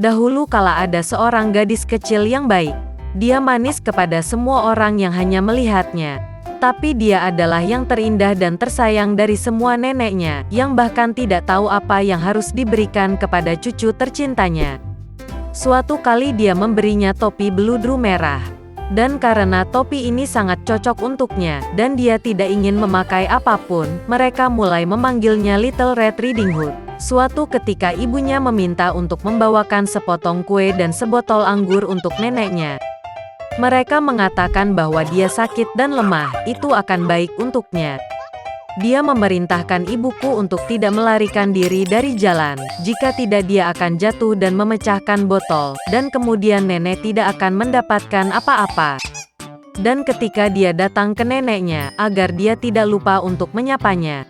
Dahulu kala ada seorang gadis kecil yang baik. Dia manis kepada semua orang yang hanya melihatnya. Tapi dia adalah yang terindah dan tersayang dari semua neneknya, yang bahkan tidak tahu apa yang harus diberikan kepada cucu tercintanya. Suatu kali dia memberinya topi beludru merah. Dan karena topi ini sangat cocok untuknya, dan dia tidak ingin memakai apapun, mereka mulai memanggilnya Little Red Riding Hood. Suatu ketika ibunya meminta untuk membawakan sepotong kue dan sebotol anggur untuk neneknya. Mereka mengatakan bahwa dia sakit dan lemah, itu akan baik untuknya. Dia memerintahkan ibuku untuk tidak melarikan diri dari jalan, jika tidak dia akan jatuh dan memecahkan botol, dan kemudian nenek tidak akan mendapatkan apa-apa. Dan ketika dia datang ke neneknya, agar dia tidak lupa untuk menyapanya.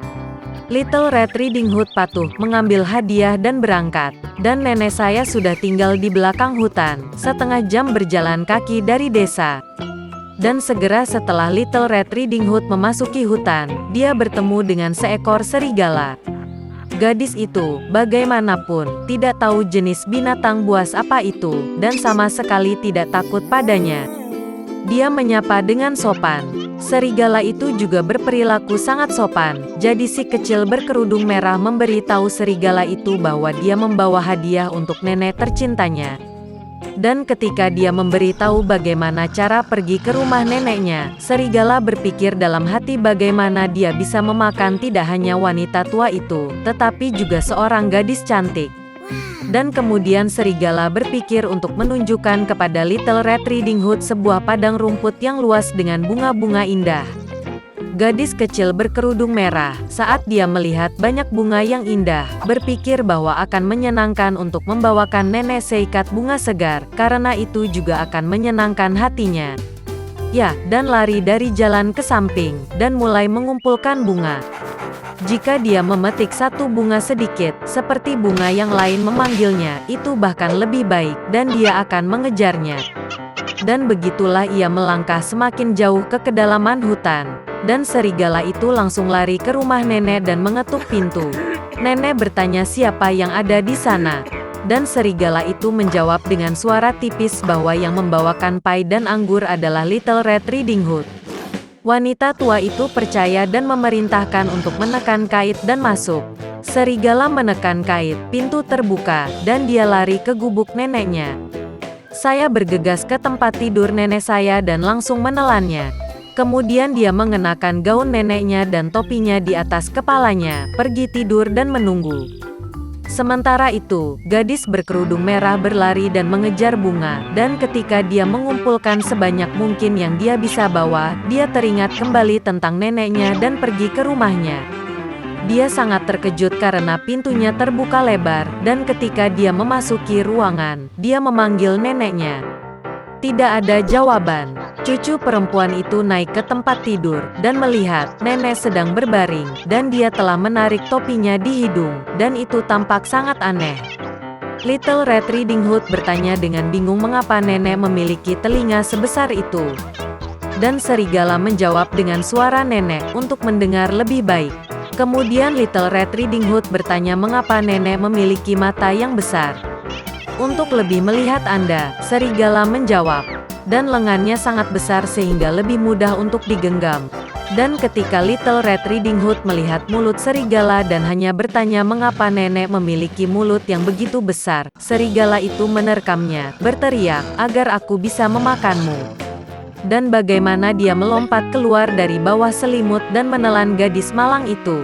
Little Red Riding Hood patuh mengambil hadiah dan berangkat. Dan nenek saya sudah tinggal di belakang hutan, setengah jam berjalan kaki dari desa. Dan segera setelah Little Red Riding Hood memasuki hutan, dia bertemu dengan seekor serigala. Gadis itu, bagaimanapun, tidak tahu jenis binatang buas apa itu, dan sama sekali tidak takut padanya. Dia menyapa dengan sopan. Serigala itu juga berperilaku sangat sopan, jadi si kecil berkerudung merah memberi tahu serigala itu bahwa dia membawa hadiah untuk nenek tercintanya. Dan ketika dia memberitahu bagaimana cara pergi ke rumah neneknya, serigala berpikir dalam hati bagaimana dia bisa memakan tidak hanya wanita tua itu, tetapi juga seorang gadis cantik. Dan kemudian serigala berpikir untuk menunjukkan kepada Little Red Riding Hood sebuah padang rumput yang luas dengan bunga-bunga indah. Gadis kecil berkerudung merah, saat dia melihat banyak bunga yang indah, berpikir bahwa akan menyenangkan untuk membawakan nenek seikat bunga segar, karena itu juga akan menyenangkan hatinya. Ya, dan lari dari jalan ke samping, dan mulai mengumpulkan bunga. Jika dia memetik satu bunga sedikit, seperti bunga yang lain memanggilnya, itu bahkan lebih baik, dan dia akan mengejarnya. Dan begitulah ia melangkah semakin jauh ke kedalaman hutan. Dan serigala itu langsung lari ke rumah nenek dan mengetuk pintu. Nenek bertanya siapa yang ada di sana. Dan serigala itu menjawab dengan suara tipis bahwa yang membawakan pai dan anggur adalah Little Red Riding Hood. Wanita tua itu percaya dan memerintahkan untuk menekan kait dan masuk. Serigala menekan kait, pintu terbuka, dan dia lari ke gubuk neneknya. Saya bergegas ke tempat tidur nenek saya dan langsung menelannya. Kemudian dia mengenakan gaun neneknya dan topinya di atas kepalanya, pergi tidur dan menunggu. Sementara itu, gadis berkerudung merah berlari dan mengejar bunga, dan ketika dia mengumpulkan sebanyak mungkin yang dia bisa bawa, dia teringat kembali tentang neneknya dan pergi ke rumahnya. Dia sangat terkejut karena pintunya terbuka lebar, dan ketika dia memasuki ruangan, dia memanggil neneknya. Tidak ada jawaban. Cucu perempuan itu naik ke tempat tidur, dan melihat nenek sedang berbaring, dan dia telah menarik topinya di hidung, dan itu tampak sangat aneh. Little Red Riding Hood bertanya dengan bingung mengapa nenek memiliki telinga sebesar itu. Dan serigala menjawab dengan suara nenek untuk mendengar lebih baik. Kemudian Little Red Riding Hood bertanya mengapa nenek memiliki mata yang besar. Untuk lebih melihat Anda, serigala menjawab. Dan lengannya sangat besar sehingga lebih mudah untuk digenggam. Dan ketika Little Red Riding Hood melihat mulut serigala dan hanya bertanya mengapa nenek memiliki mulut yang begitu besar, serigala itu menerkamnya, berteriak, agar aku bisa memakanmu. Dan bagaimana dia melompat keluar dari bawah selimut dan menelan gadis malang itu.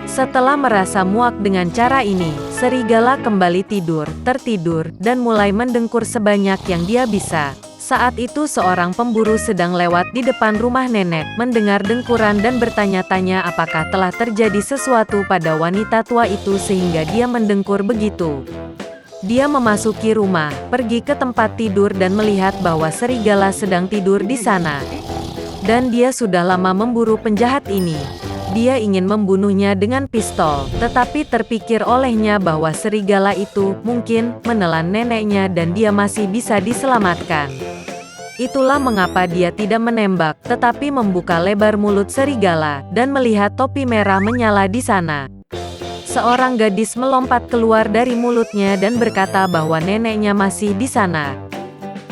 Setelah merasa muak dengan cara ini, serigala kembali tertidur, dan mulai mendengkur sebanyak yang dia bisa. Saat itu seorang pemburu sedang lewat di depan rumah nenek, mendengar dengkuran dan bertanya-tanya apakah telah terjadi sesuatu pada wanita tua itu sehingga dia mendengkur begitu. Dia memasuki rumah, pergi ke tempat tidur dan melihat bahwa serigala sedang tidur di sana. Dan dia sudah lama memburu penjahat ini. Dia ingin membunuhnya dengan pistol, tetapi terpikir olehnya bahwa serigala itu mungkin menelan neneknya dan dia masih bisa diselamatkan. Itulah mengapa dia tidak menembak, tetapi membuka lebar mulut serigala, dan melihat topi merah menyala di sana. Seorang gadis melompat keluar dari mulutnya dan berkata bahwa neneknya masih di sana.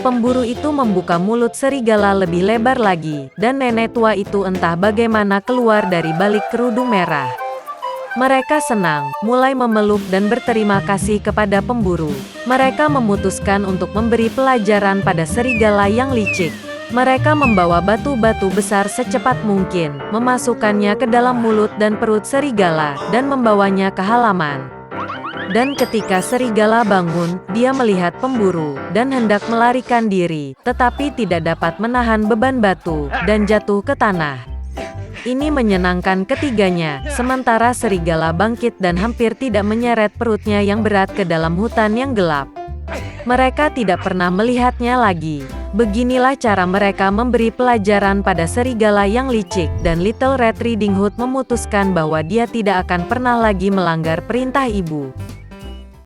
Pemburu itu membuka mulut serigala lebih lebar lagi, dan nenek tua itu entah bagaimana keluar dari balik kerudung merah. Mereka senang, mulai memeluk dan berterima kasih kepada pemburu. Mereka memutuskan untuk memberi pelajaran pada serigala yang licik. Mereka membawa batu-batu besar secepat mungkin, memasukkannya ke dalam mulut dan perut serigala, dan membawanya ke halaman. Dan ketika serigala bangun, dia melihat pemburu, dan hendak melarikan diri, tetapi tidak dapat menahan beban batu, dan jatuh ke tanah. Ini menyenangkan ketiganya, sementara serigala bangkit dan hampir tidak menyeret perutnya yang berat ke dalam hutan yang gelap. Mereka tidak pernah melihatnya lagi. Beginilah cara mereka memberi pelajaran pada serigala yang licik, dan Little Red Riding Hood memutuskan bahwa dia tidak akan pernah lagi melanggar perintah ibu.